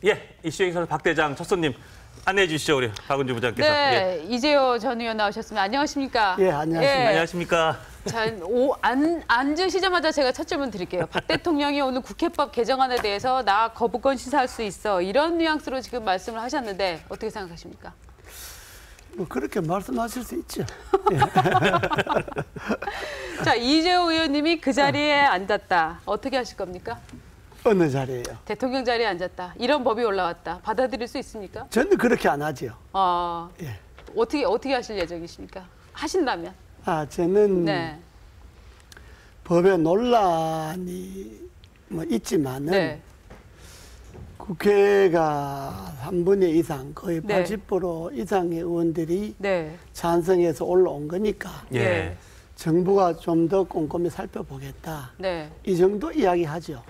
예, 이슈에서 박 대장 첫 손님 안내해 주시죠, 우리 박은주 부장께서. 네, 예. 이재호 전 의원 나오셨습니다. 안녕하십니까? 예, 안녕하십니까. 예. 안녕하십니까? 자, 앉으시자마자 제가 첫 질문 드릴게요. 박 대통령이 오늘 국회법 개정안에 대해서 나 거부권 시사할 수 있어. 이런 뉘앙스로 지금 말씀을 하셨는데 어떻게 생각하십니까? 뭐 그렇게 말씀하실 수 있죠. 예. 자, 이재호 의원님이 그 자리에 앉았다. 어떻게 하실 겁니까? 어느 자리예요? 대통령 자리에 앉았다. 이런 법이 올라왔다. 받아들일 수 있습니까? 저는 그렇게 안 하죠. 예. 어떻게 하실 예정이십니까? 하신다면? 저는 네. 법에 논란이 뭐 있지만은 네. 국회가 3분의 2 이상, 거의 네. 80% 이상의 의원들이 네. 찬성해서 올라온 거니까 예. 정부가 좀 더 꼼꼼히 살펴보겠다. 네. 이 정도 이야기하죠.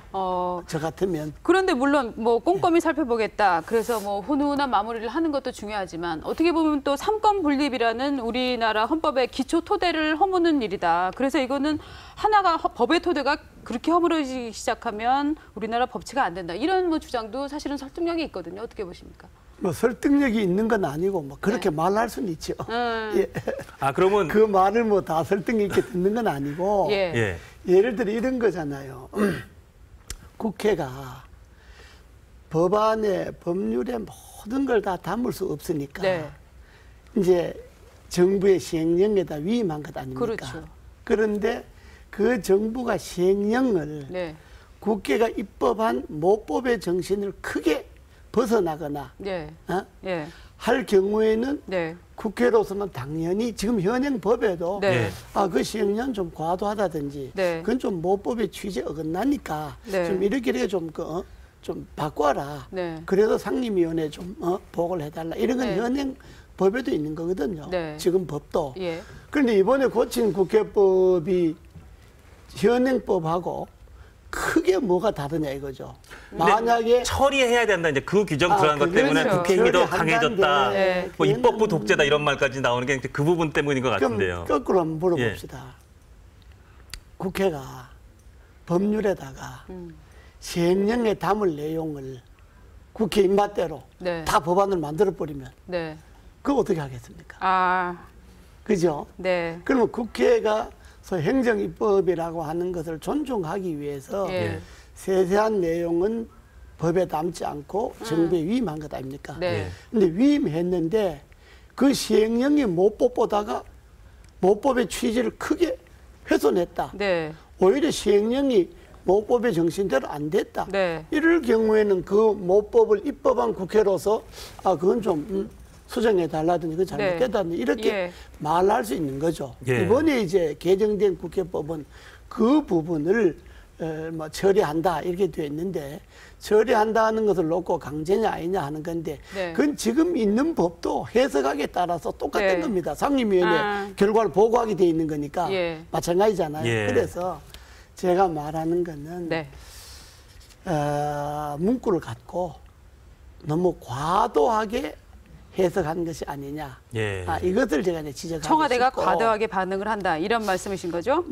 저 같으면. 그런데 물론 뭐 꼼꼼히 살펴보겠다. 그래서 뭐 훈훈한 마무리를 하는 것도 중요하지만 어떻게 보면 또 삼권 분립이라는 우리나라 헌법의 기초 토대를 허무는 일이다. 그래서 이거는 하나가 법의 토대가 그렇게 허물어지기 시작하면 우리나라 법치가 안 된다. 이런 뭐 주장도 사실은 설득력이 있거든요. 어떻게 보십니까? 뭐 설득력이 있는 건 아니고 뭐 그렇게 네. 말할 수는 있죠. 예. 그러면 그 말을 뭐 다 설득 있게 듣는 건 아니고 예. 예를 들어 이런 거잖아요. 국회가 법안에 법률에 모든 걸 다 담을 수 없으니까 네. 이제 정부의 시행령에다 위임한 것 아닙니까? 그렇죠. 그런데 그 정부가 시행령을 네. 국회가 입법한 모법의 정신을 크게 벗어나거나 네. 예. 할 경우에는 네. 국회로서는 당연히 지금 현행 법에도 네. 그 시행령 좀 과도하다든지 네. 그건 좀 모법의 취지에 어긋나니까 네. 좀 이렇게 좀 바꿔라. 네. 그래서 상임위원회 좀 보고를 해달라. 이런 건 네. 현행 법에도 있는 거거든요. 네. 지금 법도. 예. 그런데 이번에 고친 국회법이 현행법하고 크게 뭐가 다르냐 이거죠. 만약에 처리해야 된다. 이제 그 규정 들어간 것 때문에 그렇죠. 국회 힘이 더 처리한다는데, 강해졌다. 네. 뭐 입법부 독재다 이런 말까지 나오는 게 그 부분 때문인 것 같은데요. 그럼 거꾸로 한번 물어봅시다. 국회가 법률에다가 시행령에 담을 내용을 국회 입맛대로 네. 다 법안을 만들어버리면 네. 그거 어떻게 하겠습니까? 그죠? 네. 그러면 국회가 행정입법이라고 하는 것을 존중하기 위해서 예. 세세한 내용은 법에 담지 않고 정부에 위임한 것 아닙니까? 네. 근데 위임했는데 그 시행령이 모법보다가 모법의 취지를 크게 훼손했다. 네. 오히려 시행령이 모법의 정신대로 안 됐다. 네. 이럴 경우에는 그 모법을 입법한 국회로서 그건 좀 수정해 달라든지 그 잘못됐다든지 이렇게 말할 수 있는 거죠. 이번에 이제 개정된 국회법은 그 부분을 뭐 처리한다 이렇게 되어 있는데 처리한다는 것을 놓고 강제냐 아니냐 하는 건데 그건 지금 있는 법도 해석하기에 따라서 똑같은 겁니다. 상임위원회 결과를 보고하게 돼 있는 거니까 마찬가지잖아요. 그래서 제가 말하는 거는 문구를 갖고 너무 과도하게 해석하는 것이 아니냐. 이것을 제가 이제 지적하고 청와대가 싶고. 과도하게 반응을 한다. 이런 말씀이신 거죠?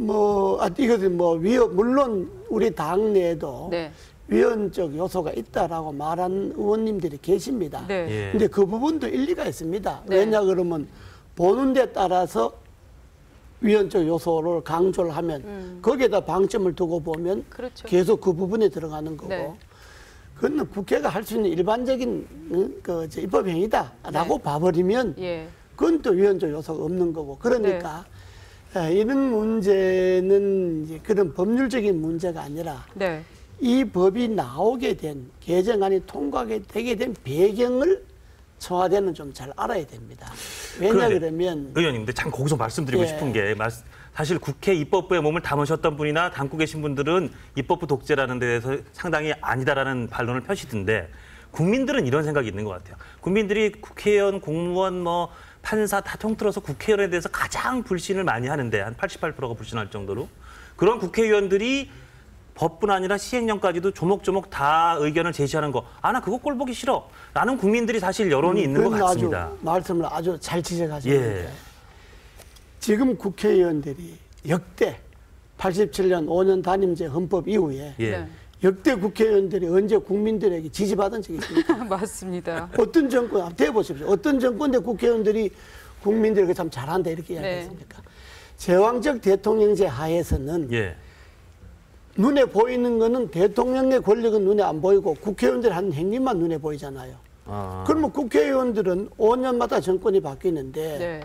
이것은 물론 우리 당 내에도 위헌적 요소가 있다라고 말하는 의원님들이 계십니다. 근데 그 부분도 일리가 있습니다. 왜냐 그러면 보는 데 따라서 위헌적 요소를 강조를 하면 거기에다 방점을 두고 보면 계속 그 부분에 들어가는 거고. 그건 국회가 할 수 있는 일반적인 입법 행위다라고 봐버리면 그건 또 위헌적 요소가 없는 거고. 그러니까 이런 문제는 이제 그런 법률적인 문제가 아니라 이 법이 나오게 된 개정안이 통과하게 되게 된 배경을 청와대는 좀 잘 알아야 됩니다. 왜냐 그러면 의원님, 근데 참 거기서 말씀드리고 싶은 게 사실 국회 입법부에 몸을 담으셨던 분이나 담고 계신 분들은 입법부 독재라는 데 대해서 상당히 아니다라는 반론을 펴시던데 국민들은 이런 생각이 있는 것 같아요. 국민들이 국회의원, 공무원, 판사 다 통틀어서 국회의원에 대해서 가장 불신을 많이 하는데 한 88%가 불신할 정도로 그런 국회의원들이 법뿐 아니라 시행령까지도 조목조목 다 의견을 제시하는 거. 나 그거 꼴 보기 싫어. 라는 국민들이 사실 여론이 있는 것 같습니다. 말씀을 아주 잘 지적하셨는데 지금 국회의원들이 역대 87년 5년 단임제 헌법 이후에 역대 국회의원들이 언제 국민들에게 지지받은 적이 있습니까? 맞습니다. 어떤 정권, 대보십시오. 어떤 정권의 국회의원들이 국민들에게 참 잘한다 이렇게 이야기했습니까? 네. 제왕적 대통령제 하에서는 예. 눈에 보이는 거는 대통령의 권력은 눈에 안 보이고 국회의원들이 하는 행위만 눈에 보이잖아요. 그러면 국회의원들은 5년마다 정권이 바뀌는데 네.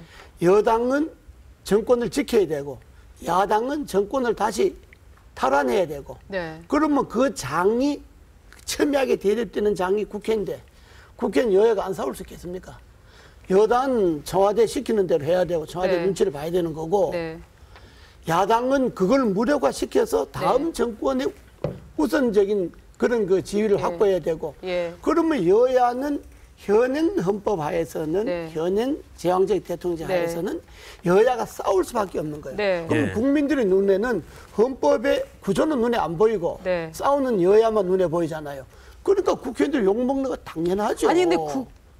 여당은 정권을 지켜야 되고 야당은 정권을 다시 탈환해야 되고 네. 그러면 그 장이 첨예하게 대립되는 장이 국회인데 국회는 여야가 안 싸울 수 있겠습니까? 여당은 청와대 시키는 대로 해야 되고 청와대 네. 눈치를 봐야 되는 거고 네. 야당은 그걸 무력화시켜서 다음 네. 정권의 우선적인 그런 그 지위를 네. 확보해야 되고 예. 그러면 여야는 현행 헌법 하에서는 네. 현행 제왕적 대통령제 네. 하에서는 여야가 싸울 수밖에 없는 거예요. 네. 그럼 네. 국민들의 눈에는 헌법의 구조는 눈에 안 보이고 네. 싸우는 여야만 눈에 보이잖아요. 그러니까 국회의원들 욕먹는 거 당연하죠. 아니 근데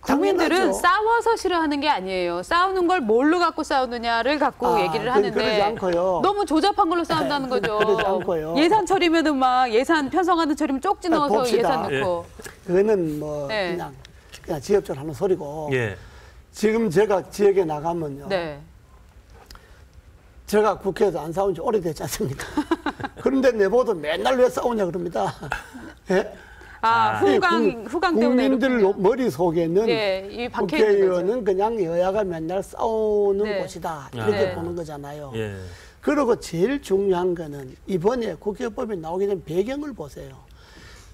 국민들은 싸워서 싫어하는 게 아니에요. 싸우는 걸 뭘로 갖고 싸우느냐를 갖고 얘기를 하는데 그러지 않고요. 너무 조잡한 걸로 싸운다는 거죠. 그러지 않고요. 예산 처리면은 막 예산 편성하는 처리면 쪽지 넣어서 봅시다. 예산 넣고. 그거는 뭐 네. 그냥 지역적으로 하는 소리고 예. 지금 제가 지역에 나가면요. 네. 제가 국회에서 안 싸운 지 오래됐지 않습니까? 그런데 내보도 맨날 왜 싸우냐 그럽니다. 예? 후광 때문에 국민들 머릿속에는 예, 이 국회의원은 그냥 여야가 맨날 싸우는 네. 곳이다 이렇게 네. 보는 거잖아요. 예. 그리고 제일 중요한 거는 이번에 국회법이 나오게 된 배경을 보세요.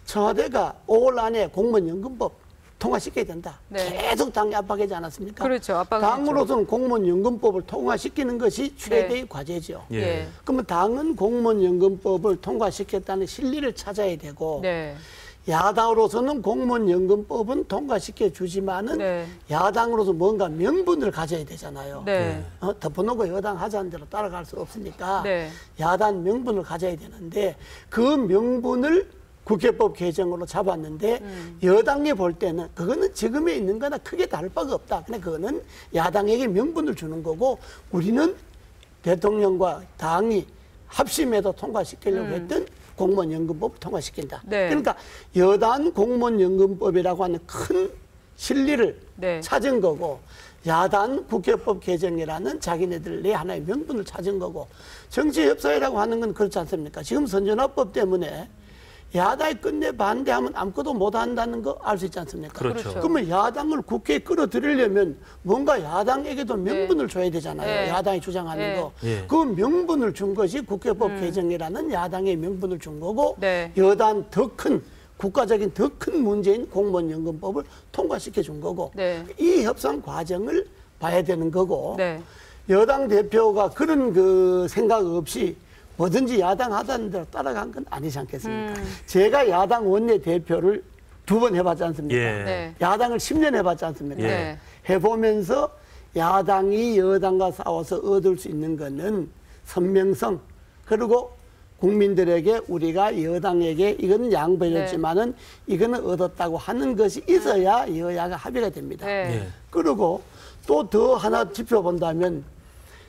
청와대가 5월 안에 공무원연금법 통과시켜야 된다. 네. 계속 당이 압박하지 않았습니까? 그렇죠. 당으로서는 공무원연금법을 통과시키는 것이 최대의 네. 과제죠. 예. 그러면 당은 공무원연금법을 통과시켰다는 실리를 찾아야 되고 네. 야당으로서는 공무원연금법은 통과시켜 주지만은 네. 야당으로서 뭔가 명분을 가져야 되잖아요. 네. 덮어놓고 여당 하자는 대로 따라갈 수 없으니까 네. 야당 명분을 가져야 되는데 그 명분을 국회법 개정으로 잡았는데 여당이 볼 때는 그거는 지금에 있는 거나 크게 다를 바가 없다. 근데 그거는 야당에게 명분을 주는 거고 우리는 대통령과 당이 합심해서 통과시키려고 했던 공무원연금법 통과시킨다. 네. 그러니까 여당 공무원연금법이라고 하는 큰 실리를 네. 찾은 거고 야당 국회법 개정이라는 자기네들의 하나의 명분을 찾은 거고 정치협사회라고 하는 건 그렇지 않습니까? 지금 선진화법 때문에 야당이 끝내 반대하면 아무것도 못한다는 거 알 수 있지 않습니까? 그렇죠. 그러면 야당을 국회에 끌어들이려면 뭔가 야당에게도 명분을 네. 줘야 되잖아요. 네. 야당이 주장하는 네. 거. 네. 그 명분을 준 것이 국회법 개정이라는 야당의 명분을 준 거고 네. 여당 더 큰 국가적인 더 큰 문제인 공무원연금법을 통과시켜 준 거고 네. 이 협상 과정을 봐야 되는 거고 네. 여당 대표가 그런 그 생각 없이 뭐든지 야당 하다는 대로 따라간 건 아니지 않겠습니까? 제가 야당 원내대표를 2번 해봤지 않습니까? 예. 네. 야당을 10년 해봤지 않습니까? 예. 해보면서 야당이 여당과 싸워서 얻을 수 있는 거는 선명성 그리고 국민들에게 우리가 여당에게 이거는 양보해줬지만은 네. 이거는 얻었다고 하는 것이 있어야 여야가 합의가 됩니다. 네. 그리고 또 더 하나 짚어본다면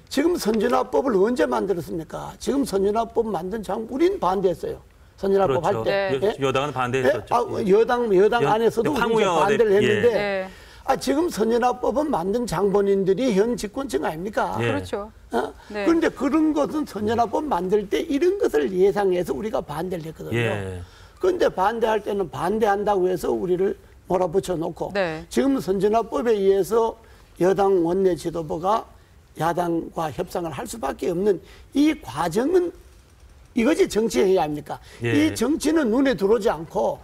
지금 선진화법을 언제 만들었습니까? 지금 선진화법 만든 우리는 반대했어요. 선진화법 그렇죠. 할 때. 네. 여당은 반대했었죠. 여당 안에서도 우리가 반대를 했는데 예. 지금 선진화법은 만든 장본인들이 현 집권층 아닙니까? 예. 그렇죠. 네. 그런데 그런 것은 선진화법 만들 때 이런 것을 예상해서 우리가 반대를 했거든요. 예. 그런데 반대할 때는 반대한다고 해서 우리를 몰아붙여 놓고 네. 지금 선진화법에 의해서 여당 원내 지도부가 야당과 협상을 할 수밖에 없는 이 과정은 이것이 정치해야 합니까? 예. 이 정치는 눈에 들어오지 않고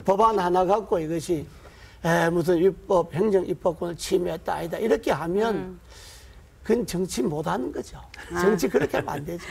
법안 하나 갖고 이것이 무슨 입법, 행정 입법권을 침해했다 아니다 이렇게 하면 그건 정치 못하는 거죠. 정치 그렇게 하면 안 되죠.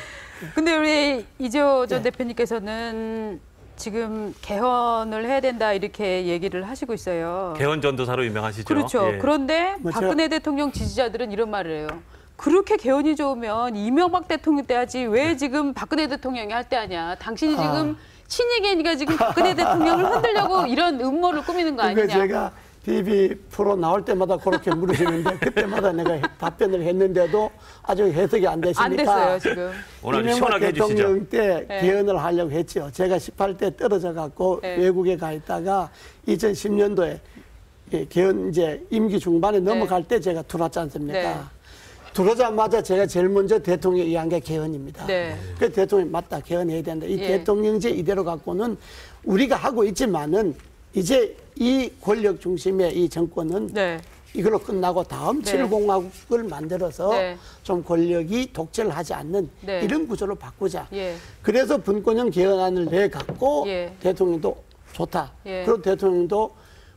근데 우리 이재호 전 대표님께서는 지금 개헌을 해야 된다 이렇게 얘기를 하시고 있어요. 개헌 전도사로 유명하시죠. 그렇죠. 예. 그런데 박근혜 대통령 지지자들은 이런 말을 해요. 그렇게 개헌이 좋으면 이명박 대통령 때 하지 왜 지금 박근혜 대통령이 할 때 하냐. 당신이 지금 친이계니까 지금 박근혜 대통령을 흔들려고 이런 음모를 꾸미는 거 아니냐. 제가 TV 프로 나올 때마다 그렇게 물으시는데 그때마다 내가 답변을 했는데도 아직 해석이 안 되시니까. 안 됐어요, 지금. 오늘 이명박 시원하게 대통령 해주시죠. 때 네. 개헌을 하려고 했죠. 제가 18대 떨어져 갖고 네. 외국에 가 있다가 2010년도에 개헌 이제 임기 중반에 넘어갈 때 제가 들어왔지 않습니까? 네. 들어오자마자 제가 제일 먼저 대통령이 이한 게 개헌입니다. 네. 그 대통령이 맞다, 개헌해야 된다. 이 예. 대통령제 이대로 갖고는 우리가 하고 있지만은 이제 이 권력 중심의 이 정권은 네. 이걸로 끝나고 다음 네. 7공화국을 만들어서 네. 좀 권력이 독재를 하지 않는 네. 이런 구조로 바꾸자. 예. 그래서 분권형 개헌안을 내갖고 예. 대통령도 좋다. 예. 그리고 대통령도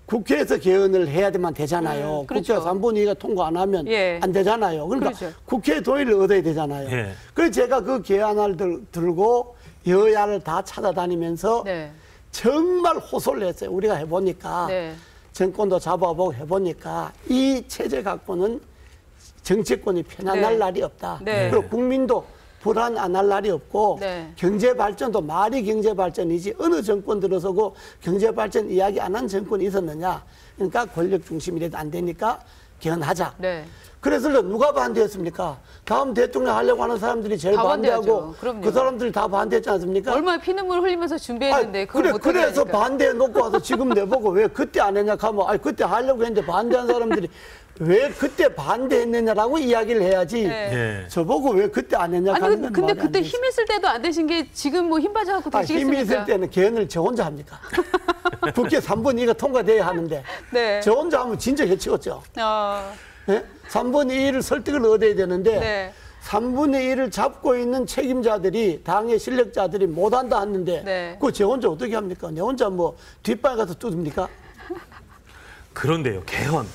국회에서 개헌을 해야 되잖아요. 그렇죠. 국회가 3분의 2가 통과 안 하면 예. 안 되잖아요. 그러니까 그렇죠. 국회의 동의를 얻어야 되잖아요. 예. 그래서 제가 그 개헌안을 들고 여야를 다 찾아다니면서 네. 정말 호소를 했어요. 우리가 해보니까 네. 정권도 잡아보고 해보니까 이 체제 갖고는 정치권이 편안할 네. 날이 없다. 네. 그리고 국민도 불안 안 할 날이 없고 네. 경제 발전도 말이 경제 발전이지 어느 정권 들어서고 경제 발전 이야기 안 한 정권이 있었느냐. 그러니까 권력 중심이라도 안 되니까 개헌하자. 네. 그래서 누가 반대했습니까? 다음 대통령 하려고 하는 사람들이 제일 다 반대하고 반대하죠. 그럼요. 그 사람들이 다 반대했지 않습니까? 얼마나 피눈물 흘리면서 준비했는데 그걸 그래, 못하게 그래서 하니까. 반대해 놓고 와서 지금 내보고 왜 그때 안 했냐 하면 아니 그때 하려고 했는데 반대한 사람들이 왜 그때 반대했느냐라고 이야기를 해야지 네. 예. 저보고 왜 그때 안 했냐 아니 하는 건 근데 말이 안 그때 되죠. 힘 있을 때도 안 되신 게 지금 뭐 힘 빠져갖고 되시겠습니까? 힘이 있을 때는 개헌을 저 혼자 합니까? 국회 3분의 2가 통과돼야 하는데 네. 저 혼자 하면 진짜 해치웠죠. 네? 3분의 2를 설득을 얻어야 되는데 네. 3분의 1을 잡고 있는 책임자들이 당의 실력자들이 못한다 하는데 네. 그거 제 혼자 어떻게 합니까? 내 혼자 뭐 뒷발 가서 뜯습니까? 그런데요, 개헌.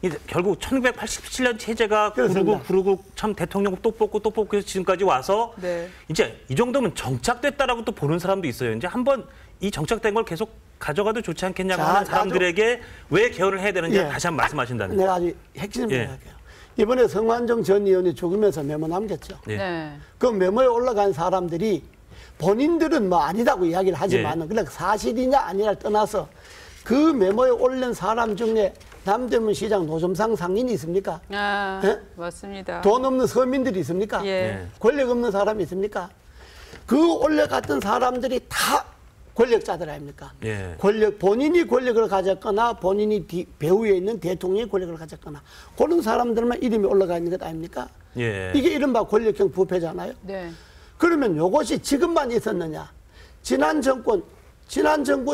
이제 결국 1987년 체제가 그렇습니다. 구르고 참 대통령 또 뽑고 해서 지금까지 와서 네. 이제 이 정도면 정착됐다라고 또 보는 사람도 있어요. 이제 한번 이 정착된 걸 계속 가져가도 좋지 않겠냐고 자, 하는 사람들에게 왜 개헌을 해야 되는지 예. 다시 한번 말씀하신다면. 내가 아주 핵심을 예. 이야기할게요. 이번에 성완종 전 의원이 죽으면서 메모 남겼죠. 예. 네. 그 메모에 올라간 사람들이 본인들은 뭐 아니다고 이야기를 하지만은 그냥 사실이냐 아니냐를 떠나서 그 메모에 올린 사람 중에 남대문 시장 노점상 상인이 있습니까? 아, 예? 맞습니다. 돈 없는 서민들이 있습니까? 예. 권력 없는 사람이 있습니까? 그 올려갔던 사람들이 다 권력자들 아닙니까? 예. 본인이 권력을 가졌거나 본인이 배후에 있는 대통령이 권력을 가졌거나 그런 사람들만 이름이 올라가 있는 것 아닙니까? 예. 이게 이른바 권력형 부패잖아요. 네. 그러면 이것이 지금만 있었느냐? 지난 정권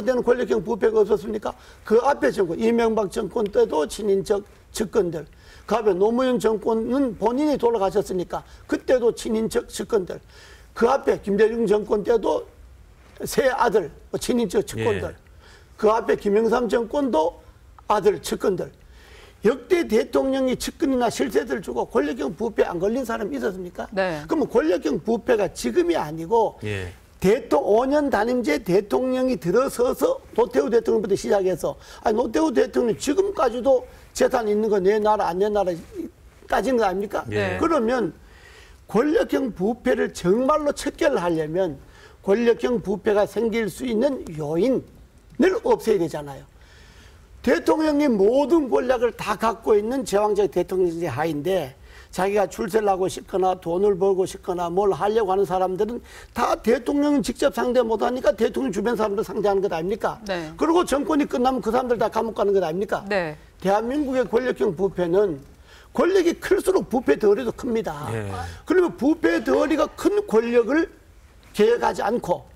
때는 권력형 부패가 없었습니까? 그 앞에 정권, 이명박 정권 때도 친인척 측근들, 그 앞에 노무현 정권은 본인이 돌아가셨으니까 그때도 친인척 측근들, 그 앞에 김대중 정권 때도 새 아들, 친인척 측근들, 예. 그 앞에 김영삼 정권도 아들 측근들. 역대 대통령이 측근이나 실세들 주고 권력형 부패 안 걸린 사람이 있었습니까? 네. 그러면 권력형 부패가 지금이 아니고 예. 5년 단임제 대통령이 들어서서 노태우 대통령부터 시작해서 노태우 대통령 지금까지도 재산 있는 거 내 나라 안 내 나라까지는 거 아닙니까? 예. 그러면 권력형 부패를 정말로 척결하려면 권력형 부패가 생길 수 있는 요인을 없애야 되잖아요. 대통령이 모든 권력을 다 갖고 있는 제왕적 대통령제 하인데 자기가 출세를 하고 싶거나 돈을 벌고 싶거나 뭘 하려고 하는 사람들은 다 대통령은 직접 상대 못하니까 대통령 주변 사람들 상대하는 것 아닙니까? 네. 그리고 정권이 끝나면 그 사람들 다 감옥 가는 것 아닙니까? 네. 대한민국의 권력형 부패는 권력이 클수록 부패 덩어리도 큽니다. 예. 그러면 부패 덩어리가 큰 권력을 개혁하지 않고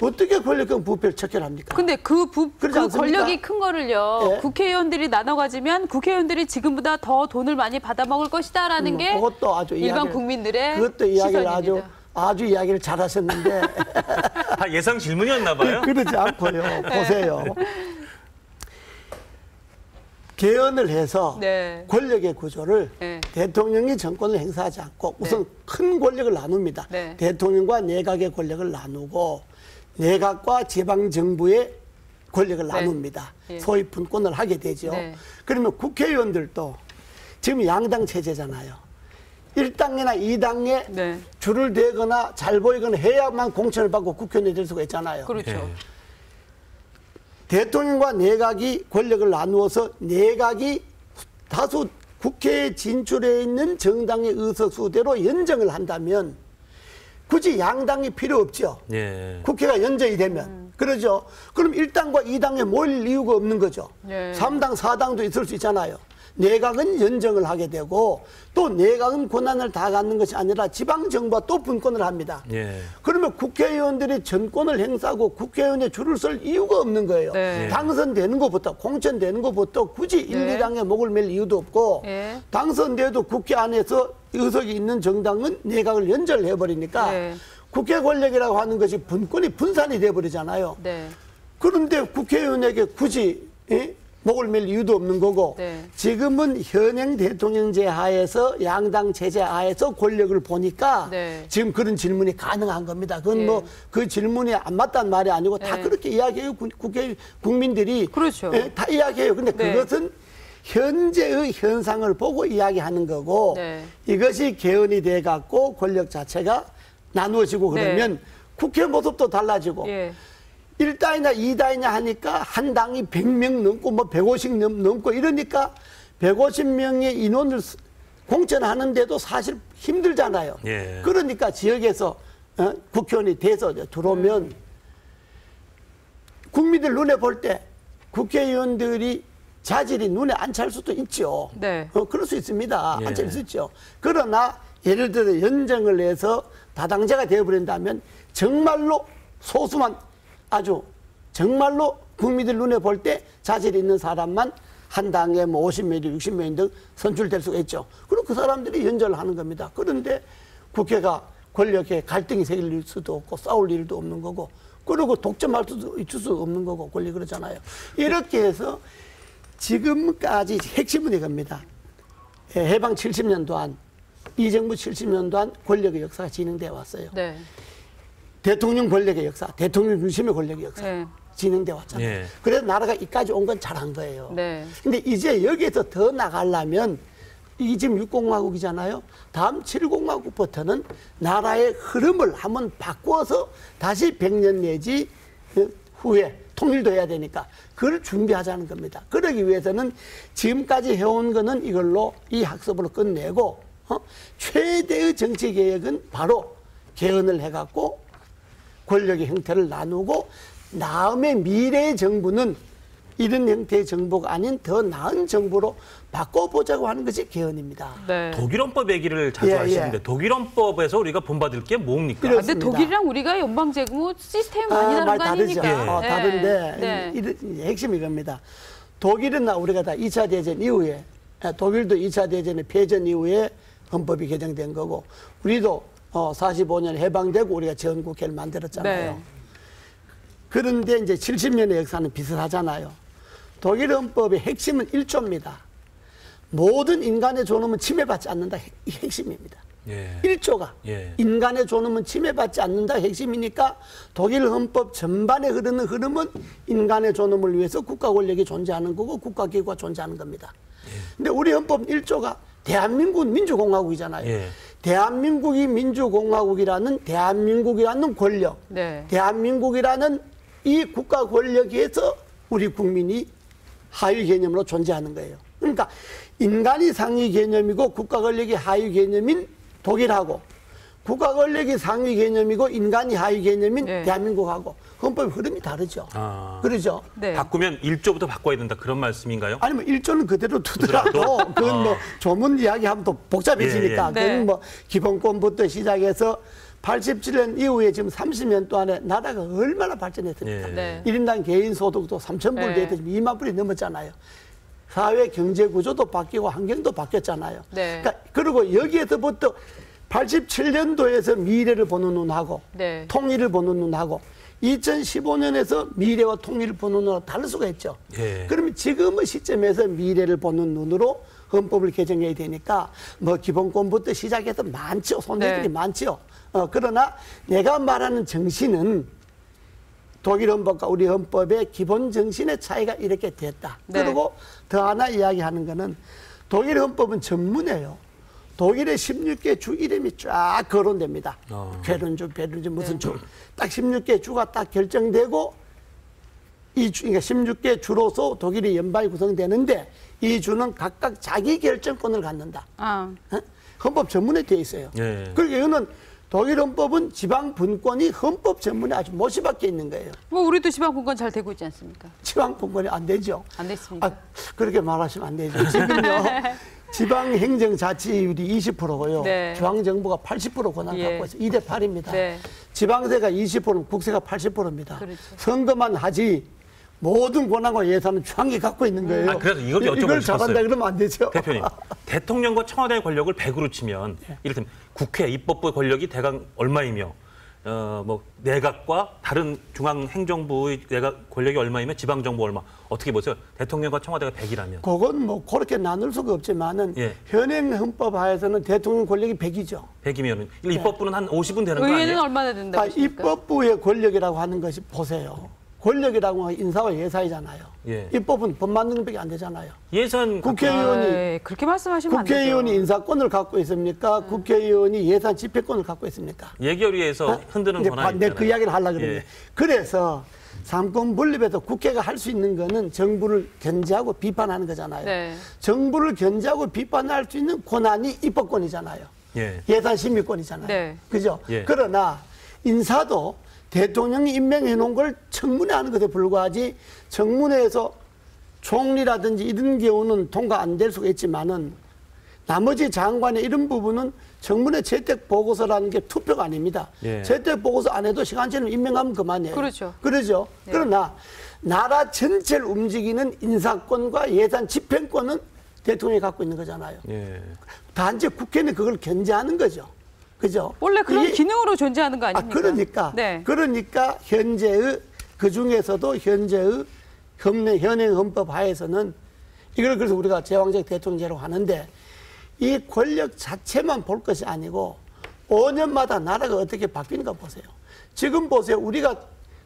어떻게 권력형 부패를 척결합니까? 근데 그 그렇지 않습니까? 권력이 큰 거를요. 예. 국회의원들이 나눠 가지면 국회의원들이 지금보다 더 돈을 많이 받아먹을 것이다라는 게 그것도 아주 일반 국민들의 그것도 이야기를 시선입니다. 아주 이야기를 잘하셨는데 다 예상 질문이었나 봐요. 그러지 않고요. 보세요. 개헌을 해서 네. 권력의 구조를 네. 대통령이 정권을 행사하지 않고 우선 큰 권력을 나눕니다. 네. 대통령과 내각의 권력을 나누고 내각과 지방정부의 권력을 네. 나눕니다. 예. 소위 분권을 하게 되죠. 네. 그러면 국회의원들도 지금 양당 체제잖아요. 1당이나 2당에 네. 줄을 대거나 잘 보이거나 해야만 공천을 받고 국회의원이 될 수가 있잖아요. 그렇죠. 예. 대통령과 내각이 권력을 나누어서 내각이 다수 국회에 진출해 있는 정당의 의석수대로 연정을 한다면 굳이 양당이 필요 없죠. 예. 국회가 연정이 되면. 그러죠. 그럼 1당과 2당에 모일 이유가 없는 거죠. 예. 3당, 4당도 있을 수 있잖아요. 내각은 연정을 하게 되고 또 내각은 권한을 다 갖는 것이 아니라 지방정부와 또 분권을 합니다. 예. 그러면 국회의원들이 전권을 행사하고 국회의원에 줄을 설 이유가 없는 거예요. 네. 당선되는 것부터 공천되는 것부터 굳이 1, 네. 2당에 목을 맬 이유도 없고 네. 당선돼도 국회 안에서 의석이 있는 정당은 내각을 연절해버리니까 네. 국회 권력이라고 하는 것이 분권이 분산이 돼버리잖아요. 네. 그런데 국회의원에게 굳이 목을 맬 이유도 없는 거고 네. 지금은 현행 대통령제 하에서 양당 체제 하에서 권력을 보니까 네. 지금 그런 질문이 가능한 겁니다. 그건 예. 뭐 그 질문이 안 맞다는 말이 아니고 다 예. 그렇게 이야기해요. 국민들이 그렇죠. 다 이야기해요. 근데 네. 그것은 현재의 현상을 보고 이야기하는 거고 네. 이것이 개헌이 돼 갖고 권력 자체가 나누어지고 그러면 네. 국회 모습도 달라지고 예. 1단이냐 2단이냐 하니까 한 당이 100명 넘고 뭐 150 넘고 이러니까 150명의 인원을 공천하는데도 사실 힘들잖아요. 예. 그러니까 지역에서 국회의원이 돼서 들어오면 국민들 눈에 볼 때 국회의원들이 자질이 눈에 안 찰 수도 있죠. 네. 그럴 수 있습니다. 예. 안 찰 수 있죠. 그러나 예를 들어 연정을 해서 다당제가 되어버린다면 정말로 소수만 아주 정말로 국민들 눈에 볼 때 자질 있는 사람만 한 당에 뭐 50명이 60명 등 선출될 수가 있죠. 그럼 그 사람들이 연설을 하는 겁니다. 그런데 국회가 권력에 갈등이 생길 수도 없고 싸울 일도 없는 거고 그리고 독점할 수도 있을 수 없는 거고 권리 그러잖아요. 이렇게 해서 지금까지 핵심은 이겁니다. 해방 70년 동안 이정부 70년 동안 권력의 역사가 진행되어 왔어요. 네. 대통령 권력의 역사, 대통령 중심의 권력의 역사 네. 진행되어 왔잖아요. 예. 그래서 나라가 이까지 온 건 잘한 거예요. 네. 근데 이제 여기에서 더 나가려면 이 지금 6공화국이잖아요. 다음 7공화국부터는 나라의 흐름을 한번 바꿔서 다시 100년 내지 후에 통일도 해야 되니까 그걸 준비하자는 겁니다. 그러기 위해서는 지금까지 해온 거는 이걸로 이 학습으로 끝내고 최대의 정치 개혁은 바로 개헌을 해갖고 권력의 형태를 나누고 다음에 미래의 정부는 이런 형태의 정부가 아닌 더 나은 정부로 바꿔보자고 하는 것이 개헌입니다. 네. 독일헌법 얘기를 자주 예, 하시는데 독일헌법에서 우리가 본받을 게 뭡니까? 근데 그렇습니다. 독일이랑 우리가 연방제국 시스템이 많이 다른 거 다르죠. 아닙니까? 네. 다른데 네. 핵심이 이겁니다. 독일은 우리가 다 2차 대전 이후에 독일도 2차 대전의 패전 이후에 헌법이 개정된 거고 우리도 45년 해방되고 우리가 전국회를 만들었잖아요. 네. 그런데 이제 70년의 역사는 비슷하잖아요. 독일 헌법의 핵심은 1조입니다. 모든 인간의 존엄은 침해받지 않는다. 이 핵심입니다. 예. 1조가 예. 인간의 존엄은 침해받지 않는다 핵심이니까 독일 헌법 전반에 흐르는 흐름은 인간의 존엄을 위해서 국가 권력이 존재하는 거고 국가기구가 존재하는 겁니다. 근데 우리 헌법 1조가 대한민국은 민주공화국이잖아요. 예. 대한민국이 민주공화국이라는 대한민국이라는 권력, 네. 대한민국이라는 이 국가 권력에서 우리 국민이 하위 개념으로 존재하는 거예요. 그러니까 인간이 상위 개념이고 국가 권력이 하위 개념인 독일하고 국가 권력이 상위 개념이고 인간이 하위 개념인 네. 대한민국하고 헌법의 흐름이 다르죠. 아. 그러죠. 네. 바꾸면 1조부터 바꿔야 된다 그런 말씀인가요? 아니면 1조는 그대로 두더라도 그건 뭐 조문 이야기하면 또 복잡해지니까 예, 예. 그건 네. 뭐 기본권부터 시작해서 87년 이후에 지금 30년 동안에 나라가 얼마나 발전했습니까? 예. 네. 1인당 개인 소득도 3,000불 네. 돼서 지금 2만 불이 넘었잖아요. 사회 경제 구조도 바뀌고 환경도 바뀌었잖아요. 네. 그러니까 그리고 여기에서부터 87년도에서 미래를 보는 눈하고 네. 통일을 보는 눈하고 2015년에서 미래와 통일을 보는 눈으로 다를 수가 있죠. 예. 그러면 지금의 시점에서 미래를 보는 눈으로 헌법을 개정해야 되니까 뭐 기본권부터 시작해서 많죠. 손해들이 네. 많죠. 그러나 내가 말하는 정신은 독일 헌법과 우리 헌법의 기본 정신의 차이가 이렇게 됐다. 네. 그리고 더 하나 이야기하는 거는 독일 헌법은 전문이에요. 독일의 16개 주 이름이 쫙 거론됩니다. 괴론주, 베른주 무슨 주. 딱 16개 주가 딱 결정되고 그러니까 16개 주로서 독일이 연방이 구성되는데 이 주는 각각 자기 결정권을 갖는다. 헌법 전문에 되어 있어요. 예. 그러니까 이거는 독일 헌법은 지방 분권이 헌법 전문에 아주 못이 박혀 있는 거예요. 뭐 우리도 지방 분권 잘 되고 있지 않습니까? 지방 분권이 안 되죠. 안 됐습니다. 그렇게 말하시면 안 되죠. 지금요. 지방 행정 자치율이 20%고요. 네. 중앙 정부가 80% 권한을 갖고 있어요. 2대 8입니다. 네. 지방세가 20%는 국세가 80%입니다. 그렇죠. 선거만 하지 모든 권한과 예산은 중앙이 갖고 있는 거예요. 그래서 이걸 여쭤보고 이걸 싶었어요. 잘한다 그러면 안 되죠. 대표님, 대통령과 청와대의 권력을 100으로 치면 이를테면 국회 입법부의 권력이 대강 얼마이며 뭐 내각과 다른 중앙행정부의 내각 권력이 얼마이면 지방정부 얼마 어떻게 보세요? 대통령과 청와대가 100이라면. 그건 뭐 그렇게 나눌 수가 없지만은 현행 헌법 하에서는 대통령 권력이 100이죠. 100이면 입법부는 한 50은 되는 거 아니에요? 의회는 얼마나 된다고 보십니까? 입법부의 권력이라고 하는 것이 보세요. 권력이라고 하면 인사와 예산이잖아요. 입법은 법 만드는 밖에 안 되잖아요. 예산 국회의원이 그렇게 말씀하시면 안 되죠. 국회의원이 인사권을 갖고 있습니까? 국회의원이 예산 집행권을 갖고 있습니까? 예결위에서 흔드는 권한이 있잖아요. 그 이야기를 하려고 그러는데 그래서 삼권 분립에서 국회가 할 수 있는 거는 정부를 견제하고 비판하는 거잖아요. 네. 정부를 견제하고 비판할 수 있는 권한이 입법권이잖아요. 예산 심의권이잖아요. 네. 그죠? 그러나 인사도 대통령이 임명해 놓은 걸 청문회 하는 것에 불과하지 청문회에서 총리라든지 이런 경우는 통과 안 될 수가 있지만은 나머지 장관의 이런 부분은 청문회 채택 보고서라는 게 투표가 아닙니다. 채택 보고서 안 해도 시간제는 임명하면 그만이에요. 그렇죠. 그러죠. 그러나 나라 전체를 움직이는 인사권과 예산 집행권은 대통령이 갖고 있는 거잖아요. 단지 국회는 그걸 견제하는 거죠. 그죠? 원래 그런 기능으로 존재하는 거 아닙니까? 그러니까 현재의 그 중에서도 현재의 현행 헌법 하에서는 이걸 그래서 우리가 제왕적 대통령제로 하는데 이 권력 자체만 볼 것이 아니고 5년마다 나라가 어떻게 바뀌는가 보세요. 지금 보세요. 우리가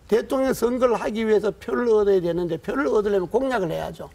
대통령 선거를 하기 위해서 표를 얻어야 되는데 표를 얻으려면 공약을 해야죠.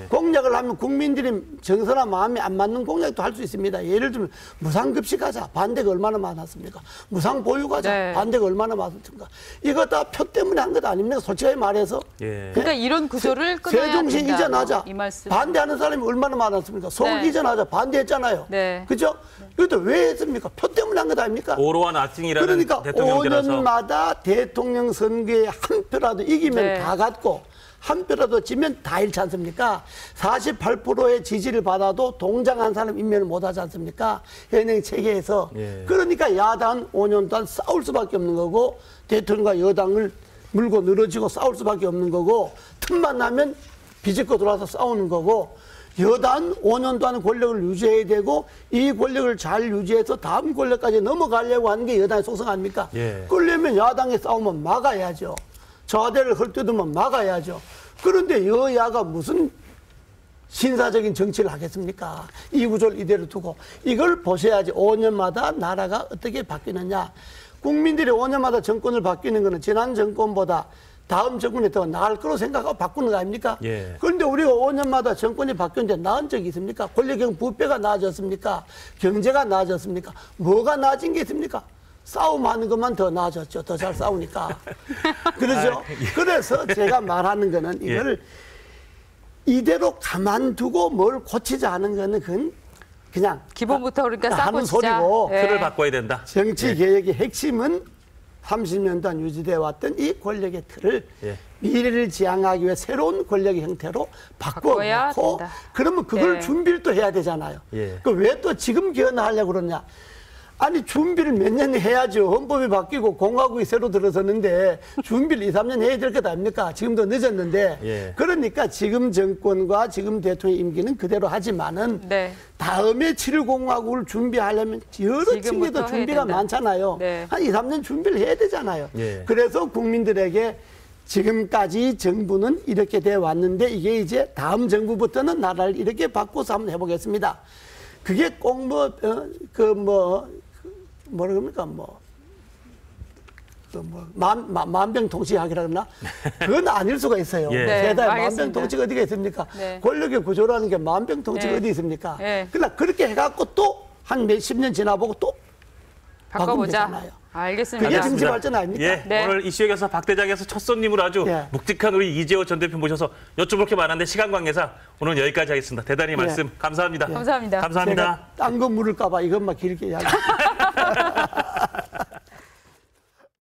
공약을 하면 국민들이 정서나 마음이 안 맞는 공약도 할 수 있습니다. 예를 들면 무상급식하자. 반대가 얼마나 많았습니까? 무상보육하자. 반대가 얼마나 많았습니까? 이거 다 표 때문에 한 것 아닙니까? 솔직하게 말해서. 그러니까 이런 구조를 끊어야 된다. 세종시 이전하자. 이 말씀. 반대하는 사람이 얼마나 많았습니까? 서울 이전하자. 반대했잖아요. 그죠? 그것도 왜 했습니까? 표 때문에 한 것 아닙니까? 오로한 악징이라는 그러니까 대통령제라서 5년마다 대통령 선거에 한 표라도 이기면 다 갖고 한 표라도 지면 다 잃지 않습니까? 48%의 지지를 받아도 동장한 사람 임명을 못 하지 않습니까? 현행 체계에서. 그러니까 야당은 5년 동안 싸울 수밖에 없는 거고 대통령과 여당을 물고 늘어지고 싸울 수밖에 없는 거고 틈만 나면 비집고 들어와서 싸우는 거고 여당은 5년 동안 권력을 유지해야 되고 이 권력을 잘 유지해서 다음 권력까지 넘어가려고 하는 게 여당의 속성 아닙니까? 그러려면 야당의 싸움은 막아야죠. 저하대를 헐뜯으면 막아야죠. 그런데 여야가 무슨 신사적인 정치를 하겠습니까? 이 구조를 이대로 두고 이걸 보셔야지 5년마다 나라가 어떻게 바뀌느냐. 국민들이 5년마다 정권을 바뀌는 것은 지난 정권보다 다음 정권이 더 나을 거로 생각하고 바꾸는 거 아닙니까? 그런데 우리가 5년마다 정권이 바뀌었는데 나은 적이 있습니까? 권력형 부패가 나아졌습니까? 경제가 나아졌습니까? 뭐가 나아진 게 있습니까? 싸움하는 것만 더 나아졌죠. 더 잘 싸우니까. 그러죠? 그래서 제가 말하는 거는 이걸 이대로 가만두고 뭘 고치자 하는 거는 그냥 기본부터 그러니까 하는 싸고치자. 소리고 틀을 바꿔야 된다. 정치 개혁의 핵심은 30년 동안 유지되어 왔던 이 권력의 틀을 미래를 지향하기 위해 새로운 권력의 형태로 바꿔놓고 그러면 그걸 준비를 또 해야 되잖아요. 왜 또 지금 개헌하려고 그러냐. 아니 준비를 몇 년 해야죠. 헌법이 바뀌고 공화국이 새로 들어섰는데 준비를 2, 3년 해야 될 것 아닙니까? 지금도 늦었는데 그러니까 지금 정권과 지금 대통령 임기는 그대로 하지만은 다음에 7공화국을 준비하려면 여러 층에도 준비가 많잖아요. 한 2, 3년 준비를 해야 되잖아요. 그래서 국민들에게 지금까지 정부는 이렇게 돼 왔는데 이게 이제 다음 정부부터는 나라를 이렇게 바꿔서 한번 해보겠습니다. 그게 꼭 뭐라 그럽니까? 만병통치약이라 그러나? 그건 아닐 수가 있어요. 세상에 만병통치가 어디가 있습니까? 권력의 구조라는 게 만병통치가 어디 있습니까? 그러나 그렇게 해갖고 또 한 몇십 년 지나보고 또 바꿔보자. 되잖아요. 알겠습니다. 그게 정치 발전 아닙니까? 예, 네. 오늘 이슈에서 박 대장에서 첫 손님으로 아주 묵직한 우리 이재호 전 대표 모셔서 여쭤볼 게 많은데 시간 관계상 오늘 여기까지 하겠습니다. 대단히 말씀 감사합니다. 감사합니다. 감사합니다. 딴 거 물을까 봐 이것만 길게 이야기.